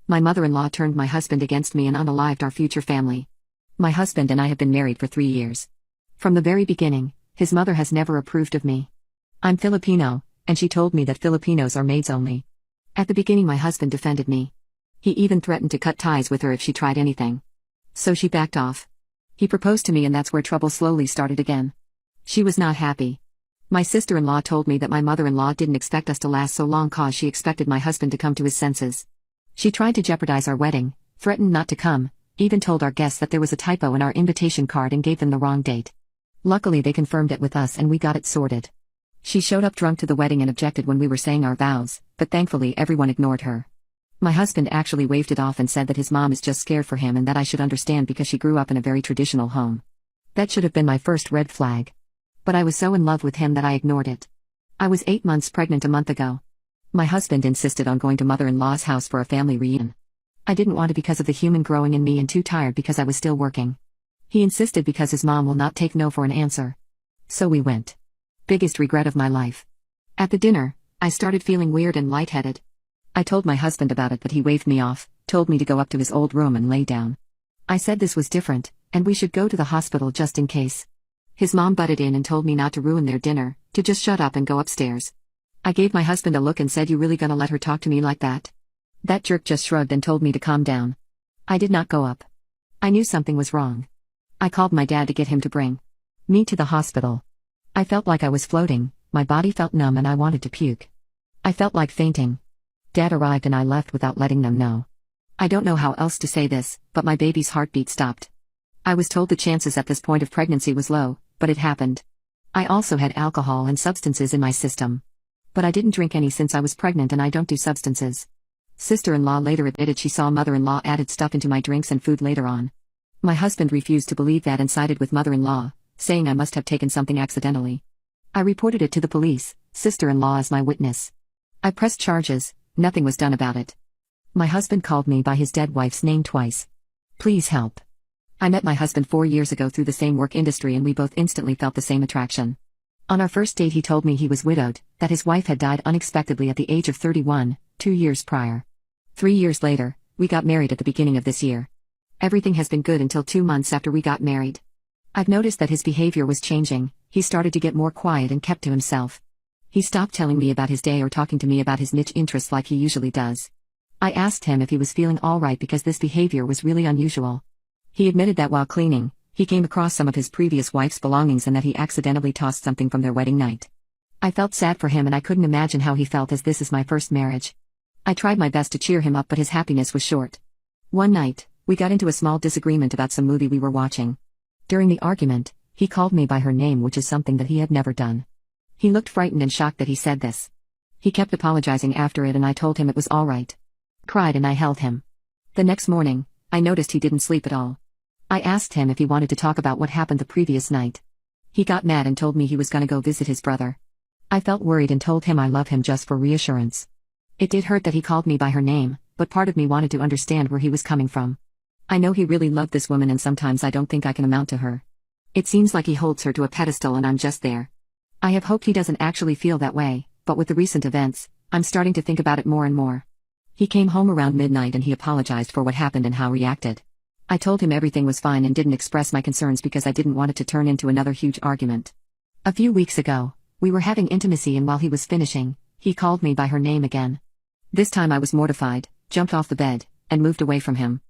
My mother-in-law turned my husband against me and unalived our future family. My husband and I have been married for 3 years. From the very beginning, his mother has never approved of me. I'm Filipino, and she told me that Filipinos are maids only. At the beginning my husband defended me. He even threatened to cut ties with her if she tried anything. So she backed off. He proposed to me and that's where trouble slowly started again. She was not happy. My sister-in-law told me that my mother-in-law didn't expect us to last so long cause she expected my husband to come to his senses. She tried to jeopardize our wedding, threatened not to come, even told our guests that there was a typo in our invitation card and gave them the wrong date. Luckily they confirmed it with us and we got it sorted. She showed up drunk to the wedding and objected when we were saying our vows, but thankfully everyone ignored her. My husband actually waved it off and said that his mom is just scared for him and that I should understand because she grew up in a very traditional home. That should have been my first red flag. But I was so in love with him that I ignored it. I was 8 months pregnant a month ago. My husband insisted on going to mother-in-law's house for a family reunion. I didn't want to because of the human growing in me and too tired because I was still working. He insisted because his mom will not take no for an answer. So we went. Biggest regret of my life. At the dinner, I started feeling weird and lightheaded. I told my husband about it but he waved me off, told me to go up to his old room and lay down. I said this was different, and we should go to the hospital just in case. His mom butted in and told me not to ruin their dinner, to just shut up and go upstairs. I gave my husband a look and said, "You really gonna let her talk to me like that?" That jerk just shrugged and told me to calm down. I did not go up. I knew something was wrong. I called my dad to get him to bring me to the hospital. I felt like I was floating, my body felt numb and I wanted to puke. I felt like fainting. Dad arrived and I left without letting them know. I don't know how else to say this, but my baby's heartbeat stopped. I was told the chances at this point of pregnancy was low, but it happened. I also had alcohol and substances in my system. But I didn't drink any since I was pregnant and I don't do substances. Sister-in-law later admitted she saw mother-in-law added stuff into my drinks and food later on. My husband refused to believe that and sided with mother-in-law, saying I must have taken something accidentally. I reported it to the police, sister-in-law as my witness. I pressed charges, nothing was done about it. My husband called me by his dead wife's name twice. Please help. I met my husband 4 years ago through the same work industry and we both instantly felt the same attraction. On our first date he told me he was widowed, that his wife had died unexpectedly at the age of 31, 2 years prior. 3 years later, we got married at the beginning of this year. Everything has been good until 2 months after we got married. I've noticed that his behavior was changing, he started to get more quiet and kept to himself. He stopped telling me about his day or talking to me about his niche interests like he usually does. I asked him if he was feeling alright because this behavior was really unusual. He admitted that while cleaning, he came across some of his previous wife's belongings and that he accidentally tossed something from their wedding night. I felt sad for him and I couldn't imagine how he felt as this is my first marriage. I tried my best to cheer him up but his happiness was short. One night, we got into a small disagreement about some movie we were watching. During the argument, he called me by her name, which is something that he had never done. He looked frightened and shocked that he said this. He kept apologizing after it and I told him it was alright. Cried and I held him. The next morning, I noticed he didn't sleep at all. I asked him if he wanted to talk about what happened the previous night. He got mad and told me he was gonna go visit his brother. I felt worried and told him I love him just for reassurance. It did hurt that he called me by her name, but part of me wanted to understand where he was coming from. I know he really loved this woman and sometimes I don't think I can amount to her. It seems like he holds her to a pedestal and I'm just there. I have hoped he doesn't actually feel that way, but with the recent events, I'm starting to think about it more and more. He came home around midnight and he apologized for what happened and how he reacted. I told him everything was fine and didn't express my concerns because I didn't want it to turn into another huge argument. A few weeks ago, we were having intimacy and while he was finishing, he called me by her name again. This time I was mortified, jumped off the bed, and moved away from him.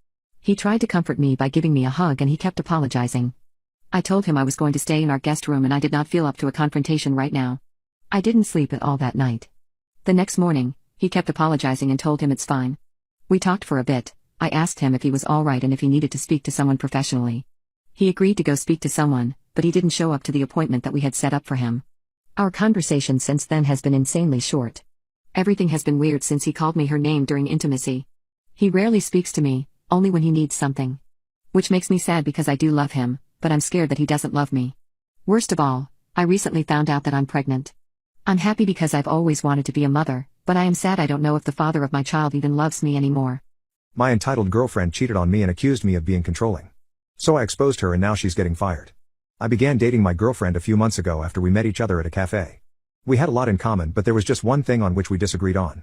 He tried to comfort me by giving me a hug and he kept apologizing. I told him I was going to stay in our guest room and I did not feel up to a confrontation right now. I didn't sleep at all that night. The next morning, he kept apologizing and told him it's fine. We talked for a bit. I asked him if he was alright and if he needed to speak to someone professionally. He agreed to go speak to someone, but he didn't show up to the appointment that we had set up for him. Our conversation since then has been insanely short. Everything has been weird since he called me her name during intimacy. He rarely speaks to me, only when he needs something. Which makes me sad because I do love him, but I'm scared that he doesn't love me. Worst of all, I recently found out that I'm pregnant. I'm happy because I've always wanted to be a mother, but I am sad I don't know if the father of my child even loves me anymore. My entitled girlfriend cheated on me and accused me of being controlling. So I exposed her and now she's getting fired. I began dating my girlfriend a few months ago after we met each other at a cafe. We had a lot in common but there was just one thing on which we disagreed on.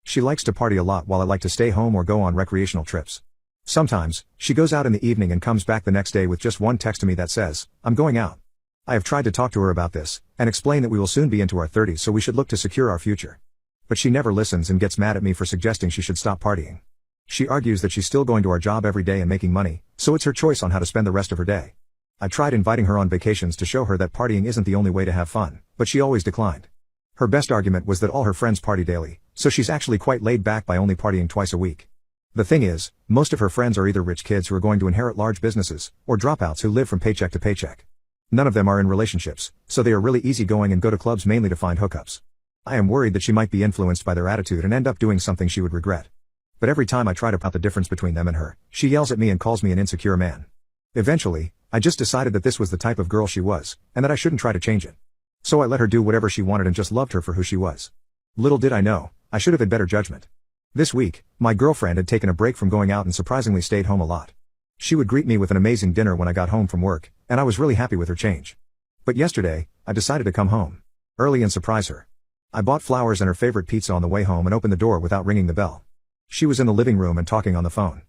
She likes to party a lot while I like to stay home or go on recreational trips. Sometimes, she goes out in the evening and comes back the next day with just one text to me that says, "I'm going out." I have tried to talk to her about this, and explain that we will soon be into our 30s so we should look to secure our future. But she never listens and gets mad at me for suggesting she should stop partying. She argues that she's still going to our job every day and making money, so it's her choice on how to spend the rest of her day. I tried inviting her on vacations to show her that partying isn't the only way to have fun, but she always declined. Her best argument was that all her friends party daily, so she's actually quite laid back by only partying twice a week. The thing is, most of her friends are either rich kids who are going to inherit large businesses, or dropouts who live from paycheck to paycheck. None of them are in relationships, so they are really easygoing and go to clubs mainly to find hookups. I am worried that she might be influenced by their attitude and end up doing something she would regret. But every time I try to put the difference between them and her, she yells at me and calls me an insecure man. Eventually, I just decided that this was the type of girl she was, and that I shouldn't try to change it. So I let her do whatever she wanted and just loved her for who she was. Little did I know, I should have had better judgment. This week, my girlfriend had taken a break from going out and surprisingly stayed home a lot. She would greet me with an amazing dinner when I got home from work, and I was really happy with her change. But yesterday, I decided to come home early and surprise her. I bought flowers and her favorite pizza on the way home and opened the door without ringing the bell. She was in the living room and talking on the phone.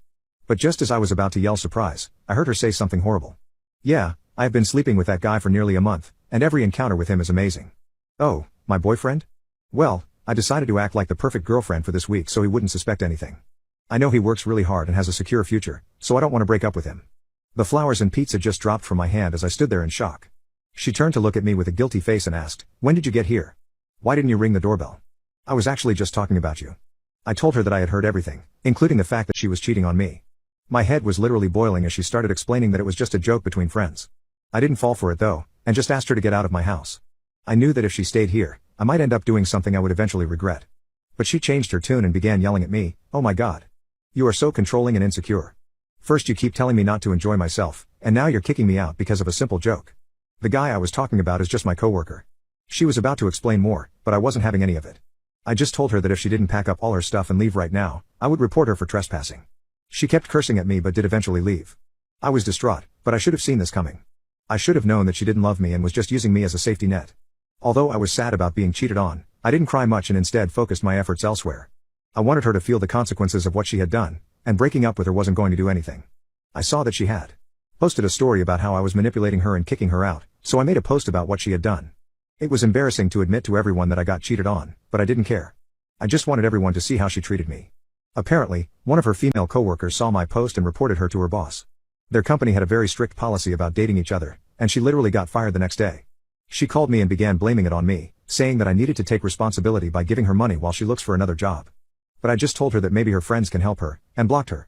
But just as I was about to yell surprise, I heard her say something horrible. "Yeah, I have been sleeping with that guy for nearly a month, and every encounter with him is amazing." "Oh, my boyfriend?" "Well, I decided to act like the perfect girlfriend for this week so he wouldn't suspect anything. I know he works really hard and has a secure future, so I don't want to break up with him." The flowers and pizza just dropped from my hand as I stood there in shock. She turned to look at me with a guilty face and asked, "When did you get here? Why didn't you ring the doorbell?" "I was actually just talking about you." I told her that I had heard everything, including the fact that she was cheating on me. My head was literally boiling as she started explaining that it was just a joke between friends. I didn't fall for it though, and just asked her to get out of my house. I knew that if she stayed here, I might end up doing something I would eventually regret. But she changed her tune and began yelling at me, "Oh my God. You are so controlling and insecure. First you keep telling me not to enjoy myself, and now you're kicking me out because of a simple joke. The guy I was talking about is just my coworker." She was about to explain more, but I wasn't having any of it. I just told her that if she didn't pack up all her stuff and leave right now, I would report her for trespassing. She kept cursing at me but did eventually leave. I was distraught, but I should have seen this coming. I should have known that she didn't love me and was just using me as a safety net. Although I was sad about being cheated on, I didn't cry much and instead focused my efforts elsewhere. I wanted her to feel the consequences of what she had done, and breaking up with her wasn't going to do anything. I saw that she had posted a story about how I was manipulating her and kicking her out, so I made a post about what she had done. It was embarrassing to admit to everyone that I got cheated on, but I didn't care. I just wanted everyone to see how she treated me. Apparently, one of her female coworkers saw my post and reported her to her boss. Their company had a very strict policy about dating each other, and she literally got fired the next day. She called me and began blaming it on me, saying that I needed to take responsibility by giving her money while she looks for another job. But I just told her that maybe her friends can help her, and blocked her.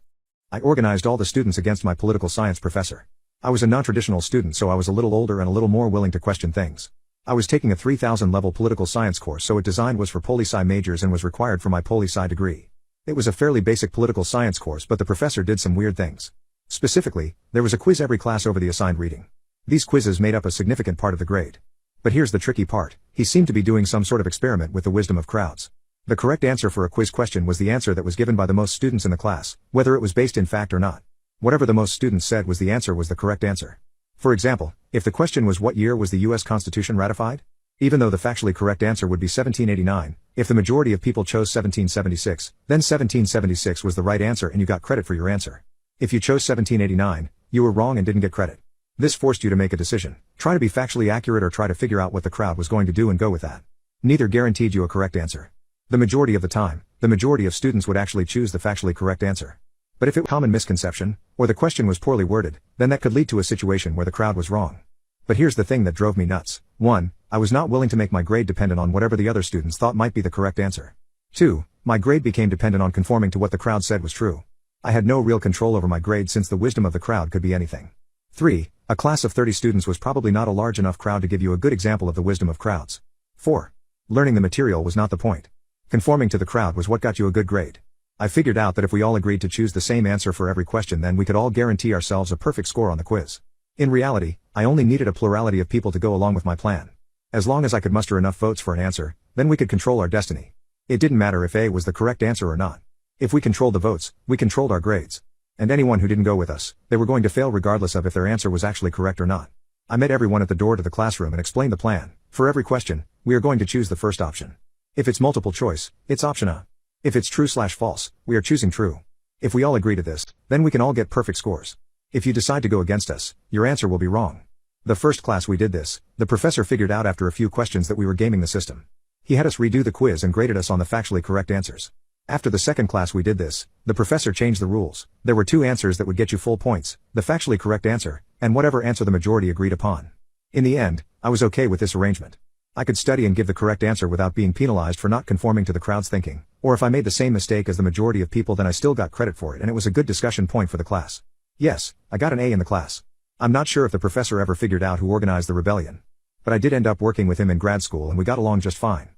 I organized all the students against my political science professor. I was a non-traditional student, so I was a little older and a little more willing to question things. I was taking a 3000 level political science course, so it designed was for poli-sci majors and was required for my poli-sci degree. It was a fairly basic political science course, but the professor did some weird things. Specifically, there was a quiz every class over the assigned reading. These quizzes made up a significant part of the grade. But here's the tricky part, he seemed to be doing some sort of experiment with the wisdom of crowds. The correct answer for a quiz question was the answer that was given by the most students in the class, whether it was based in fact or not. Whatever the most students said was the answer was the correct answer. For example, if the question was what year was the US Constitution ratified? Even though the factually correct answer would be 1789, if the majority of people chose 1776, then 1776 was the right answer and you got credit for your answer. If you chose 1789, you were wrong and didn't get credit. This forced you to make a decision, try to be factually accurate or try to figure out what the crowd was going to do and go with that. Neither guaranteed you a correct answer. The majority of the time, the majority of students would actually choose the factually correct answer. But if it was a common misconception, or the question was poorly worded, then that could lead to a situation where the crowd was wrong. But here's the thing that drove me nuts. 1. I was not willing to make my grade dependent on whatever the other students thought might be the correct answer. 2. My grade became dependent on conforming to what the crowd said was true. I had no real control over my grade since the wisdom of the crowd could be anything. 3. A class of 30 students was probably not a large enough crowd to give you a good example of the wisdom of crowds. 4. Learning the material was not the point. Conforming to the crowd was what got you a good grade. I figured out that if we all agreed to choose the same answer for every question, then we could all guarantee ourselves a perfect score on the quiz. In reality, I only needed a plurality of people to go along with my plan. As long as I could muster enough votes for an answer, then we could control our destiny. It didn't matter if A was the correct answer or not. If we controlled the votes, we controlled our grades. And anyone who didn't go with us, they were going to fail regardless of if their answer was actually correct or not. I met everyone at the door to the classroom and explained the plan. For every question, we are going to choose the first option. If it's multiple choice, it's option A. If it's true/false, we are choosing true. If we all agree to this, then we can all get perfect scores. If you decide to go against us, your answer will be wrong. The first class we did this, the professor figured out after a few questions that we were gaming the system. He had us redo the quiz and graded us on the factually correct answers. After the second class we did this, the professor changed the rules. There were 2 answers that would get you full points, the factually correct answer, and whatever answer the majority agreed upon. In the end, I was okay with this arrangement. I could study and give the correct answer without being penalized for not conforming to the crowd's thinking, or if I made the same mistake as the majority of people then I still got credit for it and it was a good discussion point for the class. Yes, I got an A in the class. I'm not sure if the professor ever figured out who organized the rebellion. But I did end up working with him in grad school and we got along just fine.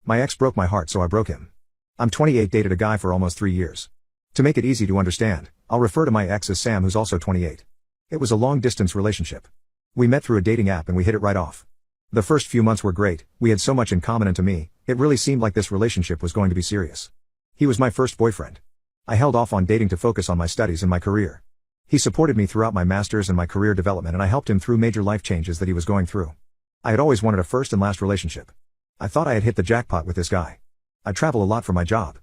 My ex broke my heart so I broke him. I'm 28, dated a guy for almost 3 years. To make it easy to understand, I'll refer to my ex as Sam, who's also 28. It was a long-distance relationship. We met through a dating app and we hit it right off. The first few months were great, we had so much in common and to me, it really seemed like this relationship was going to be serious. He was my first boyfriend. I held off on dating to focus on my studies and my career. He supported me throughout my master's and my career development and I helped him through major life changes that he was going through. I had always wanted a first and last relationship. I thought I had hit the jackpot with this guy. I travel a lot for my job.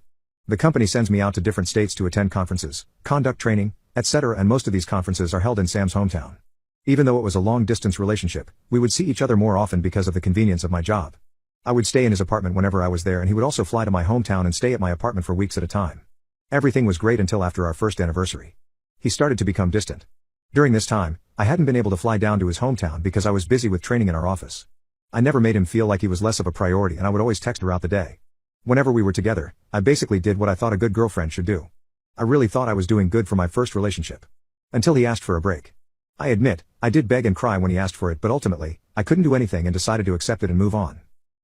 The company sends me out to different states to attend conferences, conduct training, etc. and most of these conferences are held in Sam's hometown. Even though it was a long-distance relationship, we would see each other more often because of the convenience of my job. I would stay in his apartment whenever I was there and he would also fly to my hometown and stay at my apartment for weeks at a time. Everything was great until after our first anniversary. He started to become distant. During this time, I hadn't been able to fly down to his hometown because I was busy with training in our office. I never made him feel like he was less of a priority and I would always text throughout the day. Whenever we were together, I basically did what I thought a good girlfriend should do. I really thought I was doing good for my first relationship. Until he asked for a break. I admit, I did beg and cry when he asked for it, but ultimately, I couldn't do anything and decided to accept it and move on.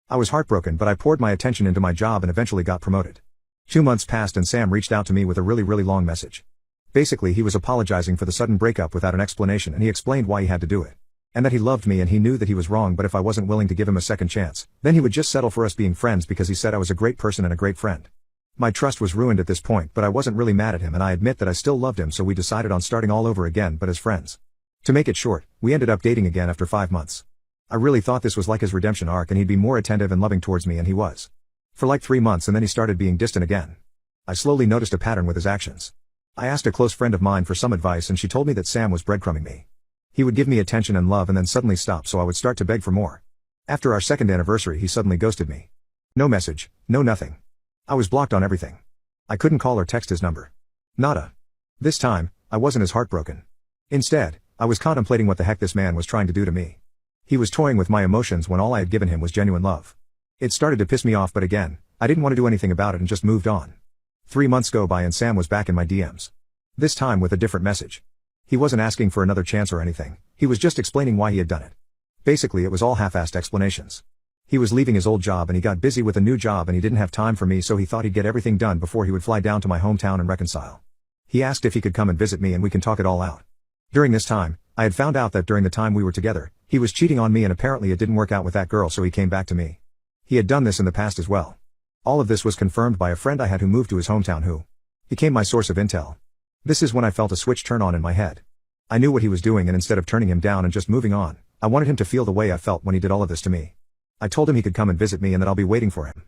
I was heartbroken, but I poured my attention into my job and eventually got promoted. 2 months passed and Sam reached out to me with a really long message. Basically he was apologizing for the sudden breakup without an explanation and he explained why he had to do it. And that he loved me and he knew that he was wrong, but if I wasn't willing to give him a second chance, then he would just settle for us being friends because he said I was a great person and a great friend. My trust was ruined at this point, but I wasn't really mad at him and I admit that I still loved him, so we decided on starting all over again but as friends. To make it short, we ended up dating again after 5 months. I really thought this was like his redemption arc and he'd be more attentive and loving towards me, and he was. For like 3 months and then he started being distant again. I slowly noticed a pattern with his actions. I asked a close friend of mine for some advice and she told me that Sam was breadcrumbing me. He would give me attention and love and then suddenly stop, so I would start to beg for more. After our second anniversary he suddenly ghosted me. No message, no nothing. I was blocked on everything. I couldn't call or text his number. Nada. This time, I wasn't as heartbroken. Instead, I was contemplating what the heck this man was trying to do to me. He was toying with my emotions when all I had given him was genuine love. It started to piss me off, but again, I didn't want to do anything about it and just moved on. 3 months go by and Sam was back in my DMs. This time with a different message. He wasn't asking for another chance or anything, he was just explaining why he had done it. Basically it was all half-assed explanations. He was leaving his old job and he got busy with a new job and he didn't have time for me, so he thought he'd get everything done before he would fly down to my hometown and reconcile. He asked if he could come and visit me and we can talk it all out. During this time, I had found out that during the time we were together, he was cheating on me and apparently it didn't work out with that girl, so he came back to me. He had done this in the past as well. All of this was confirmed by a friend I had who moved to his hometown who became my source of intel. This is when I felt a switch turn on in my head. I knew what he was doing and instead of turning him down and just moving on, I wanted him to feel the way I felt when he did all of this to me. I told him he could come and visit me and that I'll be waiting for him.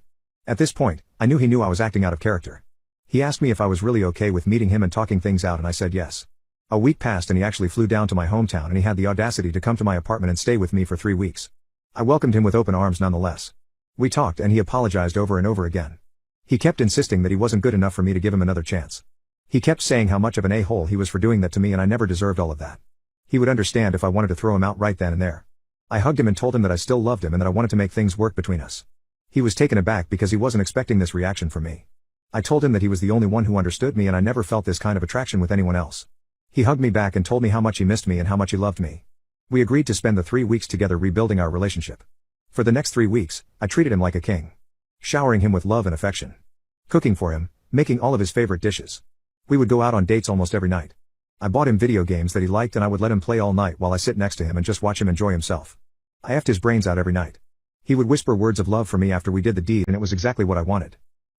At this point, I knew he knew I was acting out of character. He asked me if I was really okay with meeting him and talking things out and I said yes. A week passed and he actually flew down to my hometown and he had the audacity to come to my apartment and stay with me for 3 weeks. I welcomed him with open arms nonetheless. We talked and he apologized over and over again. He kept insisting that he wasn't good enough for me to give him another chance. He kept saying how much of an a-hole he was for doing that to me and I never deserved all of that. He would understand if I wanted to throw him out right then and there. I hugged him and told him that I still loved him and that I wanted to make things work between us. He was taken aback because he wasn't expecting this reaction from me. I told him that he was the only one who understood me and I never felt this kind of attraction with anyone else. He hugged me back and told me how much he missed me and how much he loved me. We agreed to spend the 3 weeks together rebuilding our relationship. For the next 3 weeks, I treated him like a king. Showering him with love and affection. Cooking for him, making all of his favorite dishes. We would go out on dates almost every night. I bought him video games that he liked and I would let him play all night while I sit next to him and just watch him enjoy himself. I effed his brains out every night. He would whisper words of love for me after we did the deed and it was exactly what I wanted.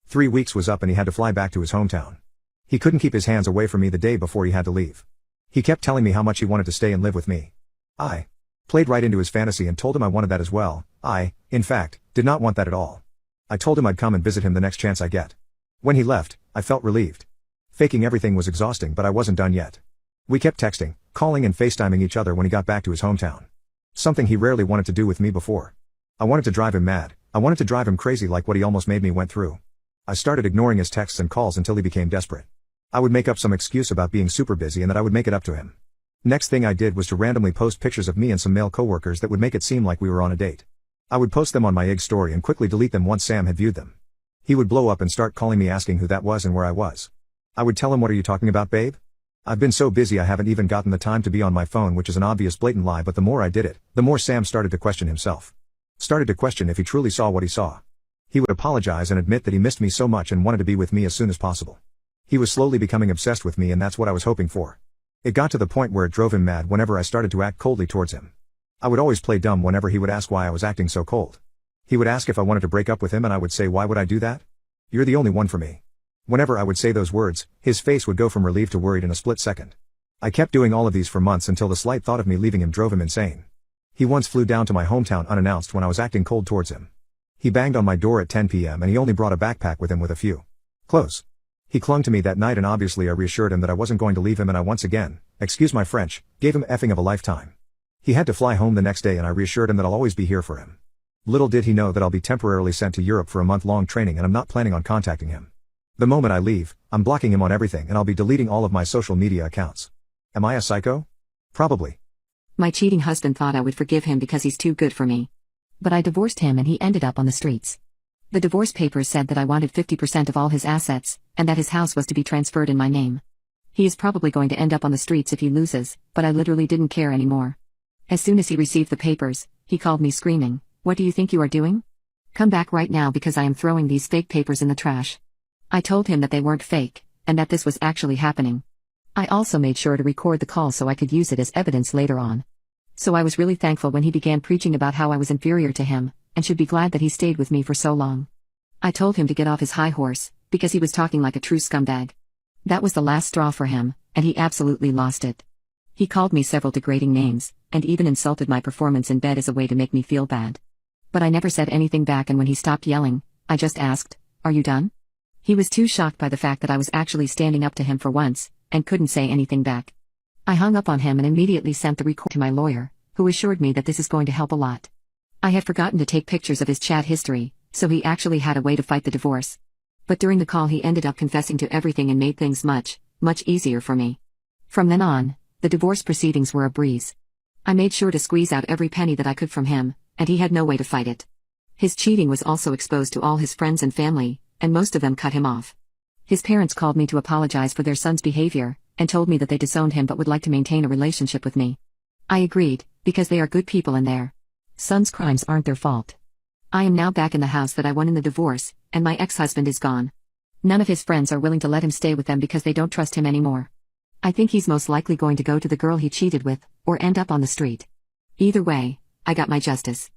3 weeks was up and he had to fly back to his hometown. He couldn't keep his hands away from me the day before he had to leave. He kept telling me how much he wanted to stay and live with me. I played right into his fantasy and told him I wanted that as well. I, in fact, did not want that at all. I told him I'd come and visit him the next chance I get. When he left, I felt relieved. Faking everything was exhausting, but I wasn't done yet. We kept texting, calling and FaceTiming each other when he got back to his hometown. Something he rarely wanted to do with me before. I wanted to drive him mad. I wanted to drive him crazy like what he almost made me went through. I started ignoring his texts and calls until he became desperate. I would make up some excuse about being super busy and that I would make it up to him. Next thing I did was to randomly post pictures of me and some male coworkers that would make it seem like we were on a date. I would post them on my IG story and quickly delete them once Sam had viewed them. He would blow up and start calling me asking who that was and where I was. I would tell him, "What are you talking about, babe? I've been so busy I haven't even gotten the time to be on my phone," which is an obvious blatant lie, but the more I did it, the more Sam started to question himself. Started to question if he truly saw what he saw. He would apologize and admit that he missed me so much and wanted to be with me as soon as possible. He was slowly becoming obsessed with me, and that's what I was hoping for. It got to the point where it drove him mad whenever I started to act coldly towards him. I would always play dumb whenever he would ask why I was acting so cold. He would ask if I wanted to break up with him and I would say, "Why would I do that? You're the only one for me." Whenever I would say those words, his face would go from relief to worried in a split second. I kept doing all of these for months until the slight thought of me leaving him drove him insane. He once flew down to my hometown unannounced when I was acting cold towards him. He banged on my door at 10 p.m. and he only brought a backpack with him with a few clothes. He clung to me that night and obviously I reassured him that I wasn't going to leave him, and I once again, excuse my French, gave him effing of a lifetime. He had to fly home the next day and I reassured him that I'll always be here for him. Little did he know that I'll be temporarily sent to Europe for a month-long training and I'm not planning on contacting him. The moment I leave, I'm blocking him on everything and I'll be deleting all of my social media accounts. Am I a psycho? Probably. My cheating husband thought I would forgive him because he's too good for me. But I divorced him and he ended up on the streets. The divorce papers said that I wanted 50% of all his assets, and that his house was to be transferred in my name. He is probably going to end up on the streets if he loses, but I literally didn't care anymore. As soon as he received the papers, he called me screaming, "What do you think you are doing? Come back right now because I am throwing these fake papers in the trash." I told him that they weren't fake, and that this was actually happening. I also made sure to record the call so I could use it as evidence later on. So I was really thankful when he began preaching about how I was inferior to him, and should be glad that he stayed with me for so long. I told him to get off his high horse, because he was talking like a true scumbag. That was the last straw for him, and he absolutely lost it. He called me several degrading names, and even insulted my performance in bed as a way to make me feel bad. But I never said anything back, and when he stopped yelling, I just asked, "Are you done?" He was too shocked by the fact that I was actually standing up to him for once, and couldn't say anything back. I hung up on him and immediately sent the record to my lawyer, who assured me that this is going to help a lot. I had forgotten to take pictures of his chat history, so he actually had a way to fight the divorce. But during the call he ended up confessing to everything and made things much, much easier for me. From then on, the divorce proceedings were a breeze. I made sure to squeeze out every penny that I could from him, and he had no way to fight it. His cheating was also exposed to all his friends and family, and most of them cut him off. His parents called me to apologize for their son's behavior, and told me that they disowned him but would like to maintain a relationship with me. I agreed, because they are good people and their son's crimes aren't their fault. I am now back in the house that I won in the divorce, and my ex-husband is gone. None of his friends are willing to let him stay with them because they don't trust him anymore. I think he's most likely going to go to the girl he cheated with, or end up on the street. Either way, I got my justice.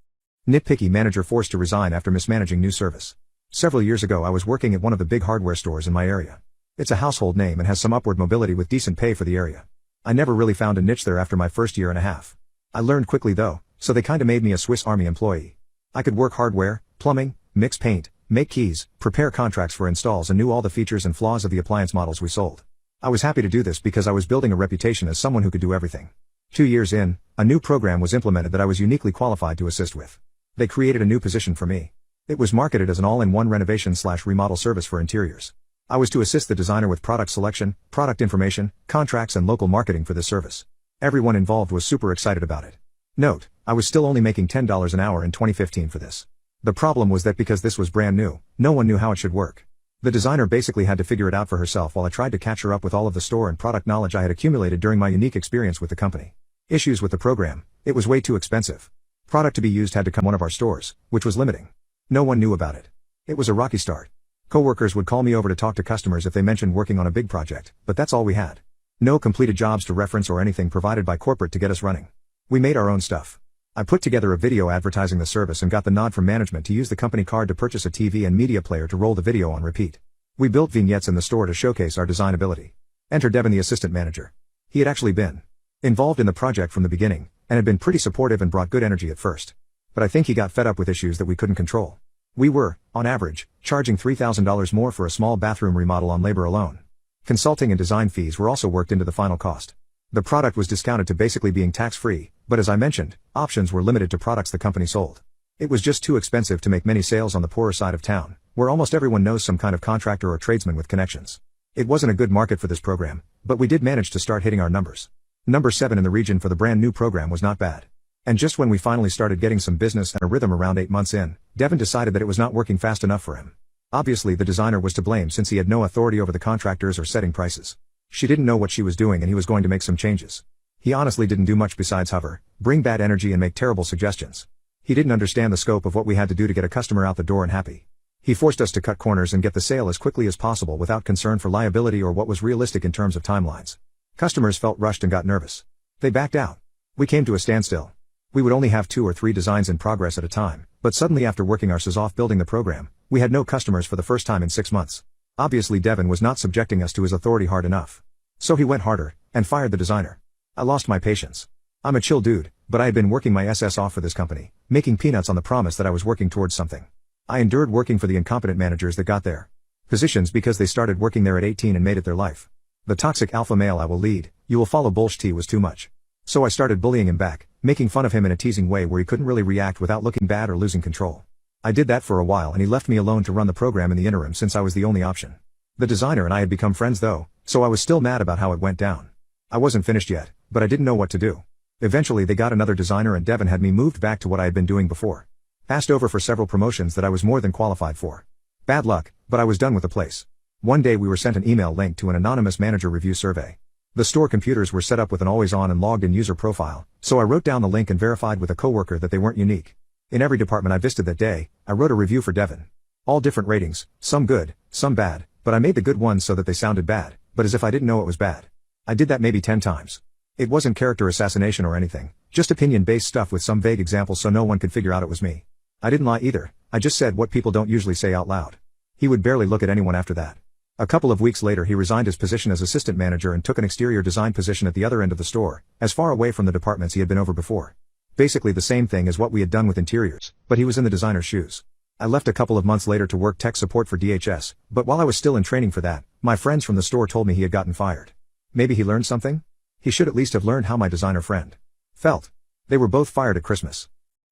Nitpicky manager forced to resign after mismanaging new service. Several years ago I was working at one of the big hardware stores in my area. It's a household name and has some upward mobility with decent pay for the area. I never really found a niche there after my first year and a half. I learned quickly though, so they kinda made me a Swiss Army employee. I could work hardware, plumbing, mix paint, make keys, prepare contracts for installs, and knew all the features and flaws of the appliance models we sold. I was happy to do this because I was building a reputation as someone who could do everything. 2 years in, a new program was implemented that I was uniquely qualified to assist with. They created a new position for me. It was marketed as an all-in-one renovation/remodel service for interiors. I was to assist the designer with product selection, product information, contracts and local marketing for this service. Everyone involved was super excited about it. Note, I was still only making $10 an hour in 2015 for this. The problem was that because this was brand new, no one knew how it should work. The designer basically had to figure it out for herself while I tried to catch her up with all of the store and product knowledge I had accumulated during my unique experience with the company. Issues with the program: it was way too expensive. Product to be used had to come from one of our stores, which was limiting. No one knew about it. It was a rocky start. Coworkers would call me over to talk to customers if they mentioned working on a big project, but that's all we had. No completed jobs to reference or anything provided by corporate to get us running. We made our own stuff. I put together a video advertising the service and got the nod from management to use the company card to purchase a TV and media player to roll the video on repeat. We built vignettes in the store to showcase our design ability. Enter Devin, the assistant manager. He had actually been involved in the project from the beginning, and had been pretty supportive and brought good energy at first. But I think he got fed up with issues that we couldn't control. We were, on average, charging $3,000 more for a small bathroom remodel on labor alone. Consulting and design fees were also worked into the final cost. The product was discounted to basically being tax-free, but as I mentioned, options were limited to products the company sold. It was just too expensive to make many sales on the poorer side of town, where almost everyone knows some kind of contractor or tradesman with connections. It wasn't a good market for this program, but we did manage to start hitting our numbers. Number 7 in the region for the brand new program was not bad. And just when we finally started getting some business and a rhythm around 8 months in, Devin decided that it was not working fast enough for him. Obviously the designer was to blame since he had no authority over the contractors or setting prices. She didn't know what she was doing and he was going to make some changes. He honestly didn't do much besides hover, bring bad energy and make terrible suggestions. He didn't understand the scope of what we had to do to get a customer out the door and happy. He forced us to cut corners and get the sale as quickly as possible without concern for liability or what was realistic in terms of timelines. Customers felt rushed and got nervous. They backed out. We came to a standstill. We would only have 2 or 3 designs in progress at a time, but suddenly after working our asses off building the program, we had no customers for the first time in 6 months. Obviously Devin was not subjecting us to his authority hard enough. So he went harder, and fired the designer. I lost my patience. I'm a chill dude, but I had been working my SS off for this company, making peanuts on the promise that I was working towards something. I endured working for the incompetent managers that got their positions because they started working there at 18 and made it their life. The toxic alpha male I will lead, you will follow bullshit was too much. So I started bullying him back, making fun of him in a teasing way where he couldn't really react without looking bad or losing control. I did that for a while and he left me alone to run the program in the interim since I was the only option. The designer and I had become friends though, so I was still mad about how it went down. I wasn't finished yet, but I didn't know what to do. Eventually they got another designer and Devin had me moved back to what I had been doing before. Passed over for several promotions that I was more than qualified for. Bad luck, but I was done with the place. One day we were sent an email link to an anonymous manager review survey. The store computers were set up with an always-on and logged-in user profile, so I wrote down the link and verified with a coworker that they weren't unique. In every department I visited that day, I wrote a review for Devin. All different ratings, some good, some bad, but I made the good ones so that they sounded bad, but as if I didn't know it was bad. I did that maybe 10 times. It wasn't character assassination or anything, just opinion-based stuff with some vague examples so no one could figure out it was me. I didn't lie either, I just said what people don't usually say out loud. He would barely look at anyone after that. A couple of weeks later he resigned his position as assistant manager and took an exterior design position at the other end of the store, as far away from the departments he had been over before. Basically the same thing as what we had done with interiors, but he was in the designer's shoes. I left a couple of months later to work tech support for DHS, but while I was still in training for that, my friends from the store told me he had gotten fired. Maybe he learned something? He should at least have learned how my designer friend felt. They were both fired at Christmas.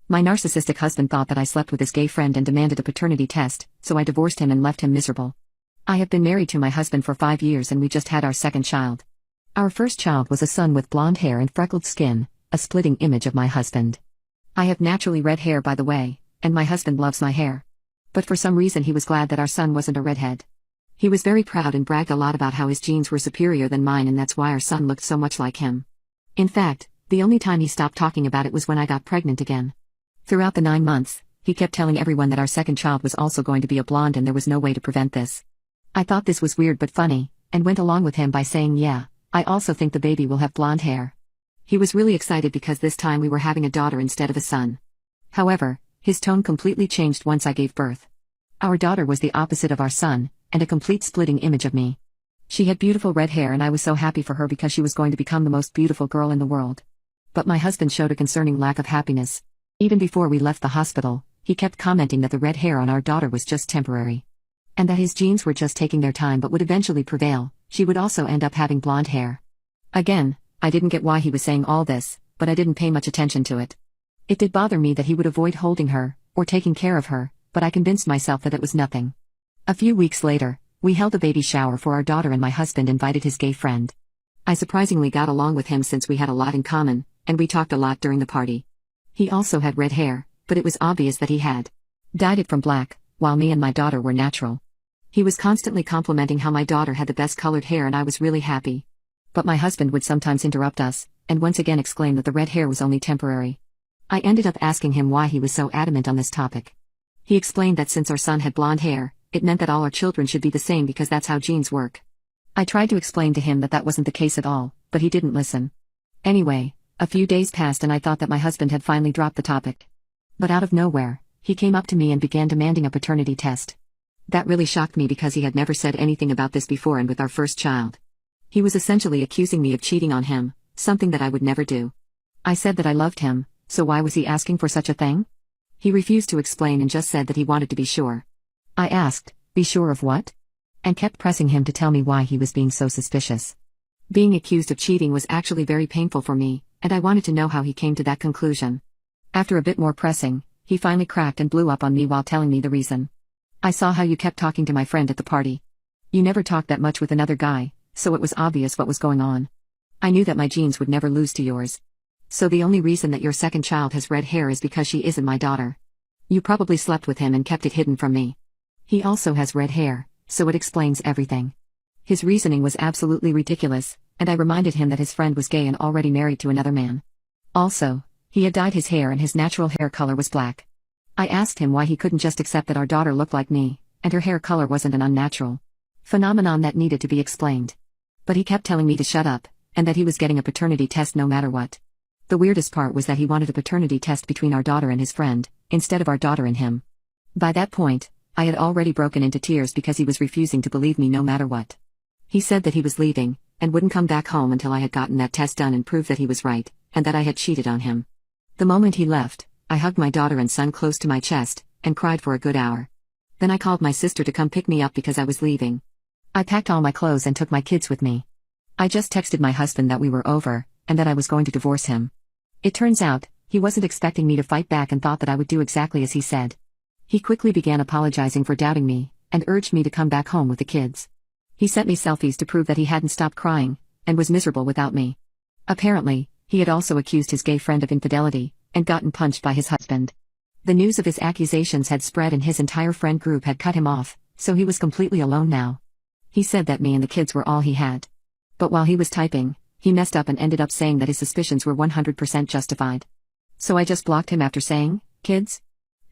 My narcissistic husband thought that I slept with his gay friend and demanded a paternity test, so I divorced him and left him miserable. I have been married to my husband for 5 years and we just had our second child. Our first child was a son with blonde hair and freckled skin, a splitting image of my husband. I have naturally red hair by the way, and my husband loves my hair. But for some reason he was glad that our son wasn't a redhead. He was very proud and bragged a lot about how his genes were superior than mine and that's why our son looked so much like him. In fact, the only time he stopped talking about it was when I got pregnant again. Throughout the 9 months, he kept telling everyone that our second child was also going to be a blonde and there was no way to prevent this. I thought this was weird but funny, and went along with him by saying yeah, I also think the baby will have blonde hair. He was really excited because this time we were having a daughter instead of a son. However, his tone completely changed once I gave birth. Our daughter was the opposite of our son, and a complete splitting image of me. She had beautiful red hair and I was so happy for her because she was going to become the most beautiful girl in the world. But my husband showed a concerning lack of happiness. Even before we left the hospital, he kept commenting that the red hair on our daughter was just temporary. And that his genes were just taking their time but would eventually prevail, she would also end up having blonde hair. Again, I didn't get why he was saying all this, but I didn't pay much attention to it. It did bother me that he would avoid holding her, or taking care of her, but I convinced myself that it was nothing. A few weeks later, we held a baby shower for our daughter and my husband invited his gay friend. I surprisingly got along with him since we had a lot in common, and we talked a lot during the party. He also had red hair, but it was obvious that he had dyed it from black, while me and my daughter were natural. He was constantly complimenting how my daughter had the best colored hair and I was really happy. But my husband would sometimes interrupt us, and once again exclaim that the red hair was only temporary. I ended up asking him why he was so adamant on this topic. He explained that since our son had blonde hair, it meant that all our children should be the same because that's how genes work. I tried to explain to him that that wasn't the case at all, but he didn't listen. Anyway, a few days passed and I thought that my husband had finally dropped the topic. But out of nowhere, he came up to me and began demanding a paternity test. That really shocked me because he had never said anything about this before and with our first child. He was essentially accusing me of cheating on him, something that I would never do. I said that I loved him, so why was he asking for such a thing? He refused to explain and just said that he wanted to be sure. I asked, be sure of what? And kept pressing him to tell me why he was being so suspicious. Being accused of cheating was actually very painful for me, and I wanted to know how he came to that conclusion. After a bit more pressing, he finally cracked and blew up on me while telling me the reason. I saw how you kept talking to my friend at the party. You never talked that much with another guy, so it was obvious what was going on. I knew that my genes would never lose to yours. So the only reason that your second child has red hair is because she isn't my daughter. You probably slept with him and kept it hidden from me. He also has red hair, so it explains everything. His reasoning was absolutely ridiculous, and I reminded him that his friend was gay and already married to another man. Also, he had dyed his hair and his natural hair color was black. I asked him why he couldn't just accept that our daughter looked like me, and her hair color wasn't an unnatural phenomenon that needed to be explained. But he kept telling me to shut up, and that he was getting a paternity test no matter what. The weirdest part was that he wanted a paternity test between our daughter and his friend, instead of our daughter and him. By that point, I had already broken into tears because he was refusing to believe me no matter what. He said that he was leaving, and wouldn't come back home until I had gotten that test done and proved that he was right, and that I had cheated on him. The moment he left, I hugged my daughter and son close to my chest, and cried for a good hour. Then I called my sister to come pick me up because I was leaving. I packed all my clothes and took my kids with me. I just texted my husband that we were over, and that I was going to divorce him. It turns out, he wasn't expecting me to fight back and thought that I would do exactly as he said. He quickly began apologizing for doubting me, and urged me to come back home with the kids. He sent me selfies to prove that he hadn't stopped crying, and was miserable without me. Apparently, he had also accused his gay friend of infidelity, and gotten punched by his husband. The news of his accusations had spread and his entire friend group had cut him off, so he was completely alone now. He said that me and the kids were all he had. But while he was typing, he messed up and ended up saying that his suspicions were 100% justified. So I just blocked him after saying, "Kids?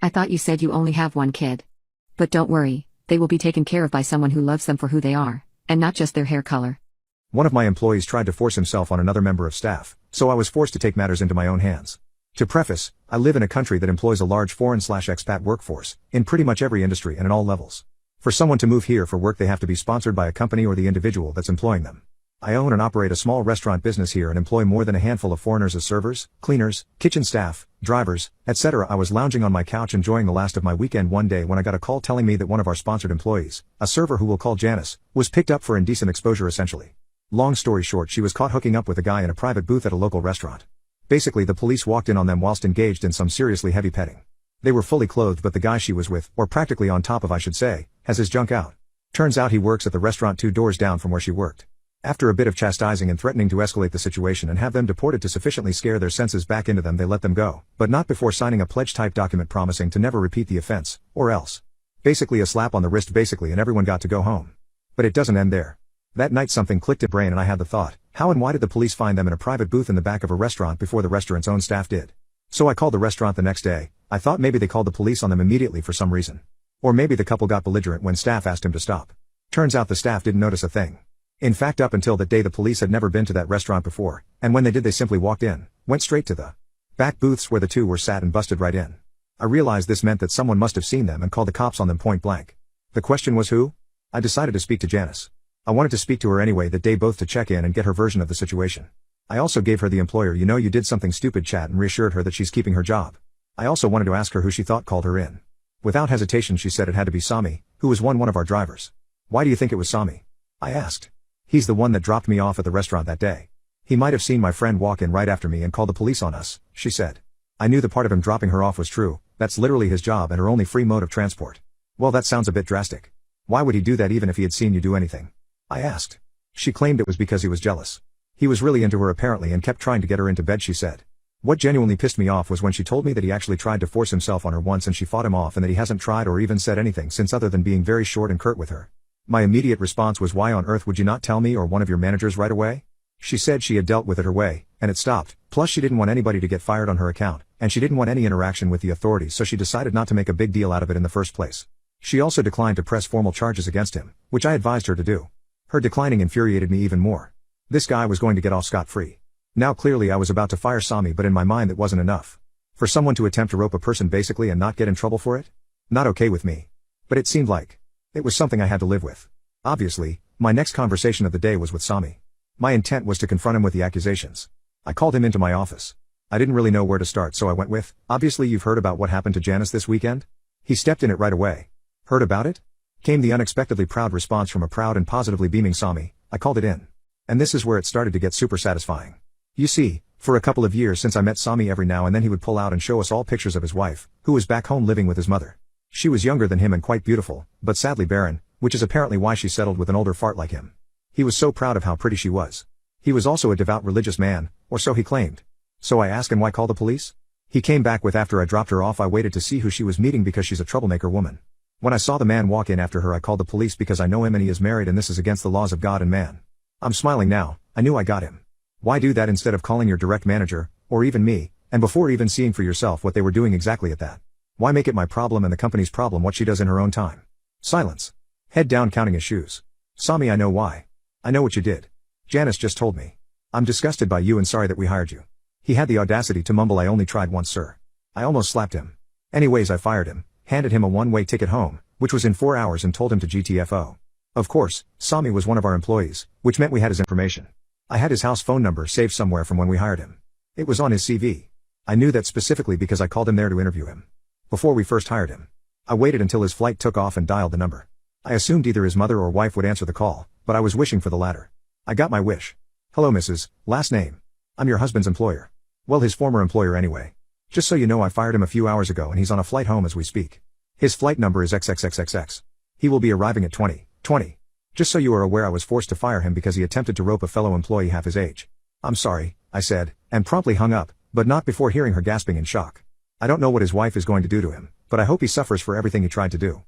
I thought you said you only have one kid. But don't worry, they will be taken care of by someone who loves them for who they are, and not just their hair color." One of my employees tried to force himself on another member of staff, so I was forced to take matters into my own hands. To preface, I live in a country that employs a large foreign/expat workforce, in pretty much every industry and at all levels. For someone to move here for work they have to be sponsored by a company or the individual that's employing them. I own and operate a small restaurant business here and employ more than a handful of foreigners as servers, cleaners, kitchen staff, drivers, etc. I was lounging on my couch enjoying the last of my weekend one day when I got a call telling me that one of our sponsored employees, a server who we'll call Janice, was picked up for indecent exposure essentially. Long story short, she was caught hooking up with a guy in a private booth at a local restaurant. Basically, the police walked in on them whilst engaged in some seriously heavy petting. They were fully clothed, but the guy she was with, or practically on top of I should say, has his junk out. Turns out he works at the restaurant 2 doors down from where she worked. After a bit of chastising and threatening to escalate the situation and have them deported to sufficiently scare their senses back into them, they let them go, but not before signing a pledge-type document promising to never repeat the offense, or else. Basically a slap on the wrist basically, and everyone got to go home. But it doesn't end there. That night something clicked in my brain and I had the thought, how and why did the police find them in a private booth in the back of a restaurant before the restaurant's own staff did? So I called the restaurant the next day. I thought maybe they called the police on them immediately for some reason. Or maybe the couple got belligerent when staff asked him to stop. Turns out the staff didn't notice a thing. In fact, up until that day the police had never been to that restaurant before, and when they did they simply walked in, went straight to the back booths where the two were sat and busted right in. I realized this meant that someone must have seen them and called the cops on them point blank. The question was who? I decided to speak to Janice. I wanted to speak to her anyway that day both to check in and get her version of the situation. I also gave her the employer you did something stupid chat and reassured her that she's keeping her job. I also wanted to ask her who she thought called her in. Without hesitation she said it had to be Sami, who was one of our drivers. Why do you think it was Sami? I asked. He's the one that dropped me off at the restaurant that day. He might have seen my friend walk in right after me and call the police on us, she said. I knew the part of him dropping her off was true, that's literally his job and her only free mode of transport. Well, that sounds a bit drastic. Why would he do that even if he had seen you do anything? I asked. She claimed it was because he was jealous. He was really into her apparently and kept trying to get her into bed, she said. What genuinely pissed me off was when she told me that he actually tried to force himself on her once and she fought him off and that he hasn't tried or even said anything since other than being very short and curt with her. My immediate response was, why on earth would you not tell me or one of your managers right away? She said she had dealt with it her way, and it stopped, plus she didn't want anybody to get fired on her account, and she didn't want any interaction with the authorities, so she decided not to make a big deal out of it in the first place. She also declined to press formal charges against him, which I advised her to do. Her declining infuriated me even more. This guy was going to get off scot-free. Now clearly I was about to fire Sami, but in my mind that wasn't enough. For someone to attempt to rope a person basically and not get in trouble for it? Not okay with me. But it seemed like it was something I had to live with. Obviously, my next conversation of the day was with Sami. My intent was to confront him with the accusations. I called him into my office. I didn't really know where to start, so I went with, obviously you've heard about what happened to Janice this weekend? He stepped in it right away. Heard about it? Came the unexpectedly proud response from a proud and positively beaming Sami. I called it in. And this is where it started to get super satisfying. You see, for a couple of years since I met Sami, every now and then he would pull out and show us all pictures of his wife, who was back home living with his mother. She was younger than him and quite beautiful, but sadly barren, which is apparently why she settled with an older fart like him. He was so proud of how pretty she was. He was also a devout religious man, or so he claimed. So I asked him why call the police? He came back with, after I dropped her off I waited to see who she was meeting because she's a troublemaker woman. When I saw the man walk in after her I called the police because I know him and he is married and this is against the laws of God and man. I'm smiling now, I knew I got him. Why do that instead of calling your direct manager, or even me, and before even seeing for yourself what they were doing exactly at that? Why make it my problem and the company's problem what she does in her own time? Silence. Head down counting his shoes. Sami, I know why. I know what you did. Janice just told me. I'm disgusted by you and sorry that we hired you. He had the audacity to mumble, I only tried once, sir. I almost slapped him. Anyways, I fired him, handed him a one-way ticket home, which was in 4 hours, and told him to GTFO. Of course, Sami was one of our employees, which meant we had his information. I had his house phone number saved somewhere from when we hired him. It was on his CV. I knew that specifically because I called him there to interview him. Before we first hired him. I waited until his flight took off and dialed the number. I assumed either his mother or wife would answer the call, but I was wishing for the latter. I got my wish. Hello Mrs. Last name. I'm your husband's employer. Well, his former employer anyway. Just so you know, I fired him a few hours ago and he's on a flight home as we speak. His flight number is XXXXX. He will be arriving at 20:20. Just so you are aware, I was forced to fire him because he attempted to rope a fellow employee half his age. I'm sorry, I said, and promptly hung up, but not before hearing her gasping in shock. I don't know what his wife is going to do to him, but I hope he suffers for everything he tried to do.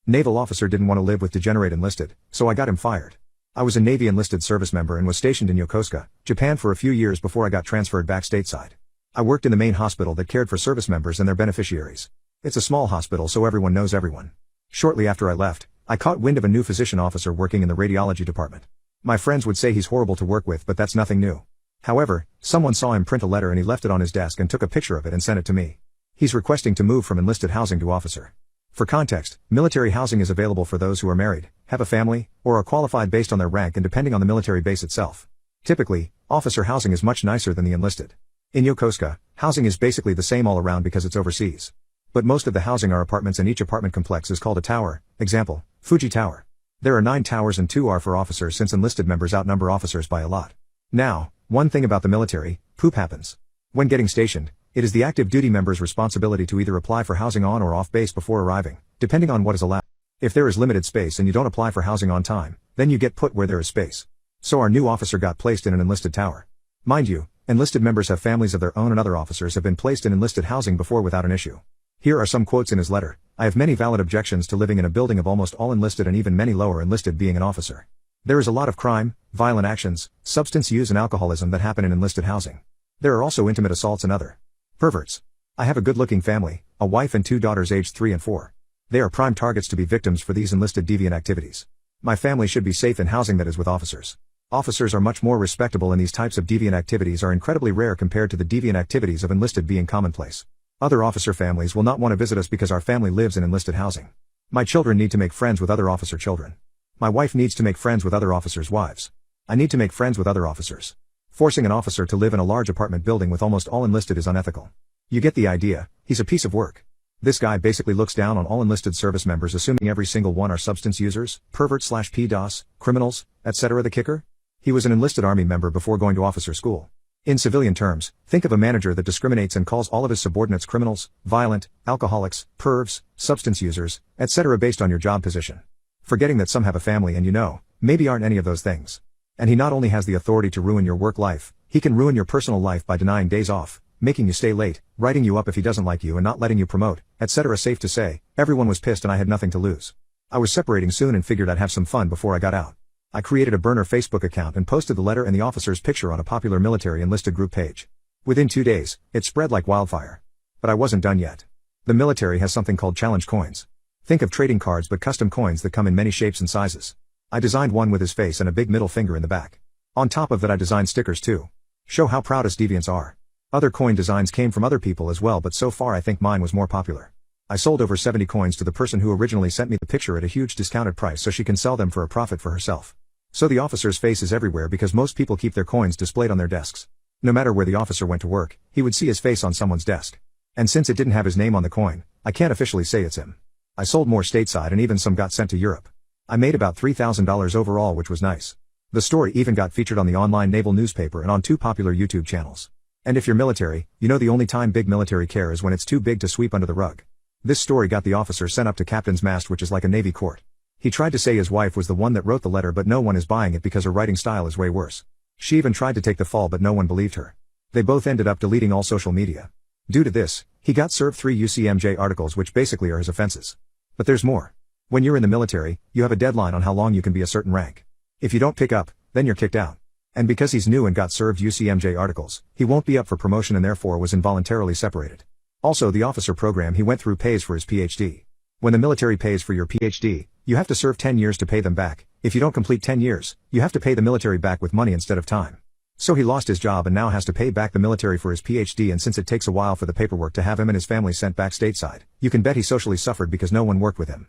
Naval officer didn't want to live with degenerate enlisted, so I got him fired. I was a Navy enlisted service member and was stationed in Yokosuka, Japan for a few years before I got transferred back stateside. I worked in the main hospital that cared for service members and their beneficiaries. It's a small hospital so everyone knows everyone. Shortly after I left, I caught wind of a new physician officer working in the radiology department. My friends would say he's horrible to work with, but that's nothing new. However, someone saw him print a letter and he left it on his desk and took a picture of it and sent it to me. He's requesting to move from enlisted housing to officer. For context, military housing is available for those who are married, have a family, or are qualified based on their rank and depending on the military base itself. Typically, officer housing is much nicer than the enlisted. In Yokosuka, housing is basically the same all around because it's overseas. But most of the housing are apartments and each apartment complex is called a tower, example, Fuji Tower. There are 9 towers and 2 are for officers since enlisted members outnumber officers by a lot. Now, one thing about the military, poop happens. When getting stationed, it is the active duty member's responsibility to either apply for housing on or off base before arriving, depending on what is allowed. If there is limited space and you don't apply for housing on time, then you get put where there is space. So our new officer got placed in an enlisted tower. Mind you, enlisted members have families of their own and other officers have been placed in enlisted housing before without an issue. Here are some quotes in his letter. I have many valid objections to living in a building of almost all enlisted and even many lower enlisted being an officer. There is a lot of crime, violent actions, substance use and alcoholism that happen in enlisted housing. There are also intimate assaults and other perverts. I have a good-looking family, a wife and 2 daughters aged 3 and 4. They are prime targets to be victims for these enlisted deviant activities. My family should be safe in housing that is with officers. Officers are much more respectable and these types of deviant activities are incredibly rare compared to the deviant activities of enlisted being commonplace. Other officer families will not want to visit us because our family lives in enlisted housing. My children need to make friends with other officer children. My wife needs to make friends with other officers' wives. I need to make friends with other officers. Forcing an officer to live in a large apartment building with almost all enlisted is unethical. You get the idea, he's a piece of work. This guy basically looks down on all enlisted service members, assuming every single one are substance users, perverts/PDOS, criminals, etc. The kicker? He was an enlisted army member before going to officer school. In civilian terms, think of a manager that discriminates and calls all of his subordinates criminals, violent, alcoholics, pervs, substance users, etc. based on your job position. Forgetting that some have a family and maybe aren't any of those things. And he not only has the authority to ruin your work life, he can ruin your personal life by denying days off, making you stay late, writing you up if he doesn't like you and not letting you promote, etc. Safe to say, everyone was pissed and I had nothing to lose. I was separating soon and figured I'd have some fun before I got out. I created a burner Facebook account and posted the letter and the officer's picture on a popular military enlisted group page. Within 2 days, it spread like wildfire. But I wasn't done yet. The military has something called challenge coins. Think of trading cards but custom coins that come in many shapes and sizes. I designed one with his face and a big middle finger in the back. On top of that I designed stickers too. Show how proud us deviants are. Other coin designs came from other people as well, but so far I think mine was more popular. I sold over 70 coins to the person who originally sent me the picture at a huge discounted price so she can sell them for a profit for herself. So the officer's face is everywhere because most people keep their coins displayed on their desks. No matter where the officer went to work, he would see his face on someone's desk. And since it didn't have his name on the coin, I can't officially say it's him. I sold more stateside and even some got sent to Europe. I made about $3,000 overall, which was nice. The story even got featured on the online naval newspaper and on 2 popular YouTube channels. And if you're military, you know the only time big military care is when it's too big to sweep under the rug. This story got the officer sent up to captain's mast, which is like a Navy court. He tried to say his wife was the one that wrote the letter, but no one is buying it because her writing style is way worse. She even tried to take the fall, but no one believed her. They both ended up deleting all social media. Due to this, he got served 3 UCMJ articles, which basically are his offenses. But there's more. When you're in the military, you have a deadline on how long you can be a certain rank. If you don't pick up, then you're kicked out. And because he's new and got served UCMJ articles, he won't be up for promotion and therefore was involuntarily separated. Also, the officer program he went through pays for his PhD. When the military pays for your PhD, you have to serve 10 years to pay them back. If you don't complete 10 years, you have to pay the military back with money instead of time. So he lost his job and now has to pay back the military for his PhD, and since it takes a while for the paperwork to have him and his family sent back stateside, you can bet he socially suffered because no one worked with him.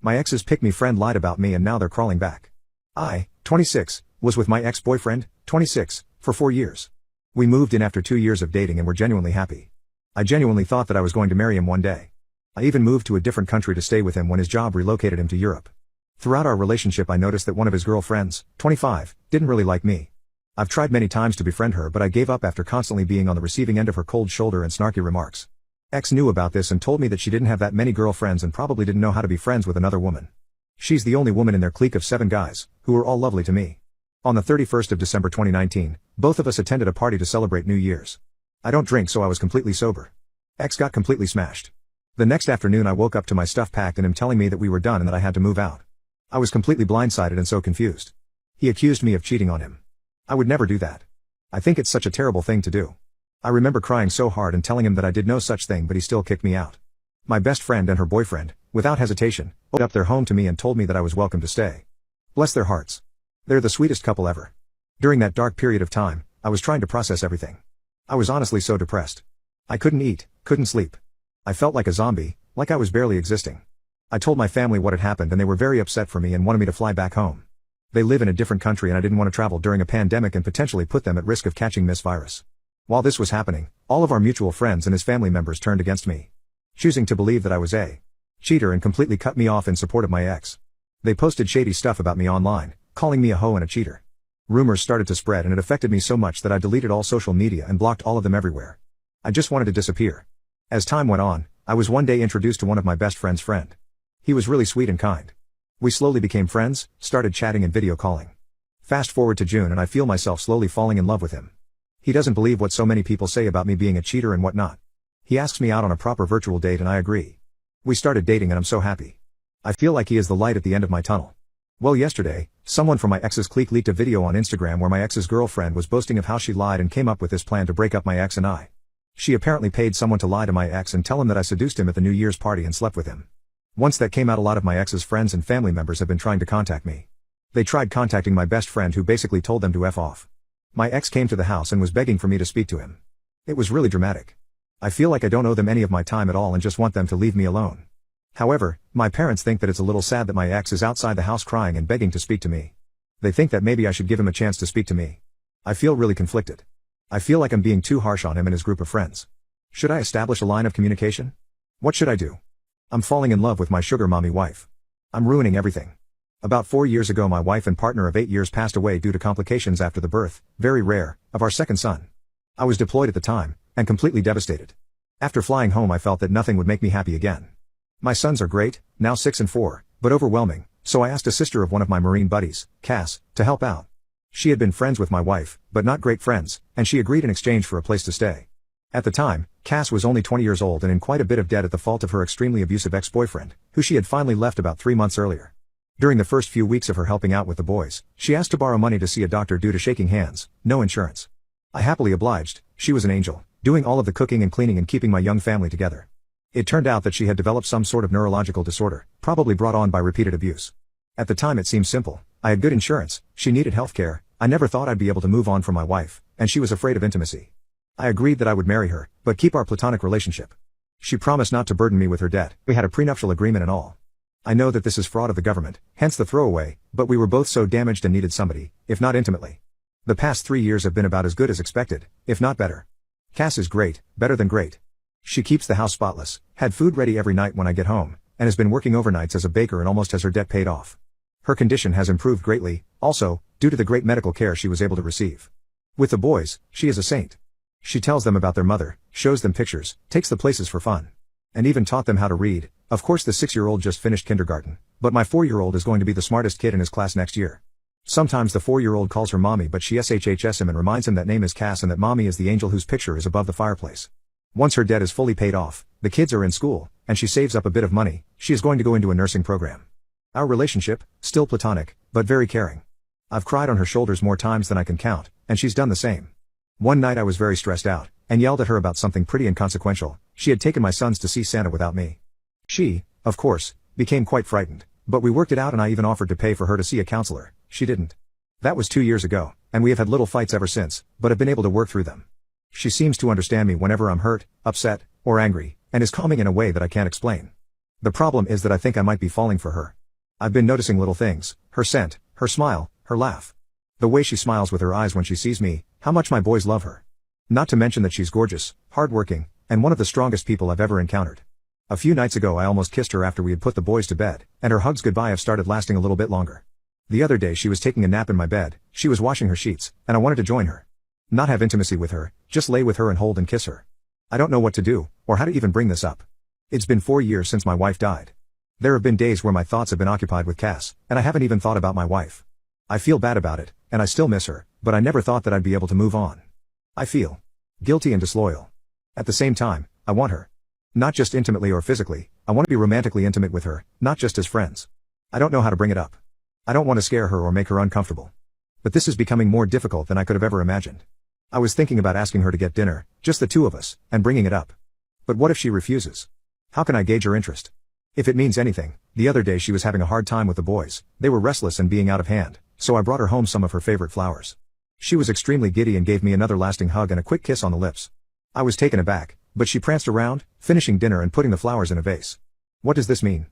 My ex's pick-me friend lied about me and now they're crawling back. I, 26, was with my ex-boyfriend, 26, for 4 years. We moved in after 2 years of dating and were genuinely happy. I genuinely thought that I was going to marry him one day. I even moved to a different country to stay with him when his job relocated him to Europe. Throughout our relationship I noticed that one of his girlfriends, 25, didn't really like me. I've tried many times to befriend her, but I gave up after constantly being on the receiving end of her cold shoulder and snarky remarks. Ex knew about this and told me that she didn't have that many girlfriends and probably didn't know how to be friends with another woman. She's the only woman in their clique of 7 guys, who were all lovely to me. On the 31st of December 2019, both of us attended a party to celebrate New Year's. I don't drink, so I was completely sober. Ex got completely smashed. The next afternoon I woke up to my stuff packed and him telling me that we were done and that I had to move out. I was completely blindsided and so confused. He accused me of cheating on him. I would never do that. I think it's such a terrible thing to do. I remember crying so hard and telling him that I did no such thing, but he still kicked me out. My best friend and her boyfriend, without hesitation, opened up their home to me and told me that I was welcome to stay. Bless their hearts. They're the sweetest couple ever. During that dark period of time, I was trying to process everything. I was honestly so depressed. I couldn't eat, couldn't sleep. I felt like a zombie, like I was barely existing. I told my family what had happened and they were very upset for me and wanted me to fly back home. They live in a different country and I didn't want to travel during a pandemic and potentially put them at risk of catching this virus. While this was happening, all of our mutual friends and his family members turned against me, choosing to believe that I was a cheater and completely cut me off in support of my ex. They posted shady stuff about me online, calling me a hoe and a cheater. Rumors started to spread and it affected me so much that I deleted all social media and blocked all of them everywhere. I just wanted to disappear. As time went on, I was one day introduced to one of my best friend's friend. He was really sweet and kind. We slowly became friends, started chatting and video calling. Fast forward to June and I feel myself slowly falling in love with him. He doesn't believe what so many people say about me being a cheater and whatnot. He asks me out on a proper virtual date and I agree. We started dating and I'm so happy. I feel like he is the light at the end of my tunnel. Well, yesterday, someone from my ex's clique leaked a video on Instagram where my ex's girlfriend was boasting of how she lied and came up with this plan to break up my ex and I. She apparently paid someone to lie to my ex and tell him that I seduced him at the New Year's party and slept with him. Once that came out, a lot of my ex's friends and family members have been trying to contact me. They tried contacting my best friend who basically told them to F off. My ex came to the house and was begging for me to speak to him. It was really dramatic. I feel like I don't owe them any of my time at all and just want them to leave me alone. However, my parents think that it's a little sad that my ex is outside the house crying and begging to speak to me. They think that maybe I should give him a chance to speak to me. I feel really conflicted. I feel like I'm being too harsh on him and his group of friends. Should I establish a line of communication? What should I do? I'm falling in love with my sugar mommy wife. I'm ruining everything. About 4 years ago my wife and partner of 8 years passed away due to complications after the birth, very rare, of our second son. I was deployed at the time, and completely devastated. After flying home I felt that nothing would make me happy again. My sons are great, now 6 and 4, but overwhelming, so I asked a sister of one of my Marine buddies, Cass, to help out. She had been friends with my wife, but not great friends, and she agreed in exchange for a place to stay. At the time, Cass was only 20 years old and in quite a bit of debt at the fault of her extremely abusive ex-boyfriend, who she had finally left about 3 months earlier. During the first few weeks of her helping out with the boys, she asked to borrow money to see a doctor due to shaking hands, no insurance. I happily obliged. She was an angel, doing all of the cooking and cleaning and keeping my young family together. It turned out that she had developed some sort of neurological disorder, probably brought on by repeated abuse. At the time it seemed simple. I had good insurance, she needed health care, I never thought I'd be able to move on from my wife, and she was afraid of intimacy. I agreed that I would marry her, but keep our platonic relationship. She promised not to burden me with her debt. We had a prenuptial agreement and all. I know that this is fraud of the government, hence the throwaway, but we were both so damaged and needed somebody, if not intimately. The past 3 years have been about as good as expected, if not better. Cass is great, better than great. She keeps the house spotless, had food ready every night when I get home, and has been working overnights as a baker and almost has her debt paid off. Her condition has improved greatly, also, due to the great medical care she was able to receive. With the boys, she is a saint. She tells them about their mother, shows them pictures, takes the places for fun. And even taught them how to read. Of course the 6-year-old just finished kindergarten, but my 4-year-old is going to be the smartest kid in his class next year. Sometimes the 4-year-old calls her mommy, but she shhs him and reminds him that name is Cass and that mommy is the angel whose picture is above the fireplace. Once her debt is fully paid off, the kids are in school, and she saves up a bit of money, she is going to go into a nursing program. Our relationship, still platonic, but very caring. I've cried on her shoulders more times than I can count, and she's done the same. One night I was very stressed out, and yelled at her about something pretty inconsequential. She had taken my sons to see Santa without me. She, of course, became quite frightened, but we worked it out and I even offered to pay for her to see a counselor. She didn't. That was 2 years ago, and we have had little fights ever since, but have been able to work through them. She seems to understand me whenever I'm hurt, upset, or angry, and is calming in a way that I can't explain. The problem is that I think I might be falling for her. I've been noticing little things, her scent, her smile, her laugh. The way she smiles with her eyes when she sees me, how much my boys love her. Not to mention that she's gorgeous, hardworking, and one of the strongest people I've ever encountered. A few nights ago I almost kissed her after we had put the boys to bed, and her hugs goodbye have started lasting a little bit longer. The other day she was taking a nap in my bed, she was washing her sheets, and I wanted to join her. Not have intimacy with her, just lay with her and hold and kiss her. I don't know what to do, or how to even bring this up. It's been 4 years since my wife died. There have been days where my thoughts have been occupied with Cass, and I haven't even thought about my wife. I feel bad about it, and I still miss her, but I never thought that I'd be able to move on. I feel guilty and disloyal. At the same time, I want her. Not just intimately or physically, I want to be romantically intimate with her, not just as friends. I don't know how to bring it up. I don't want to scare her or make her uncomfortable. But this is becoming more difficult than I could have ever imagined. I was thinking about asking her to get dinner, just the two of us, and bringing it up. But what if she refuses? How can I gauge her interest? If it means anything, the other day she was having a hard time with the boys, they were restless and being out of hand, so I brought her home some of her favorite flowers. She was extremely giddy and gave me another lasting hug and a quick kiss on the lips. I was taken aback, but she pranced around, finishing dinner and putting the flowers in a vase. What does this mean?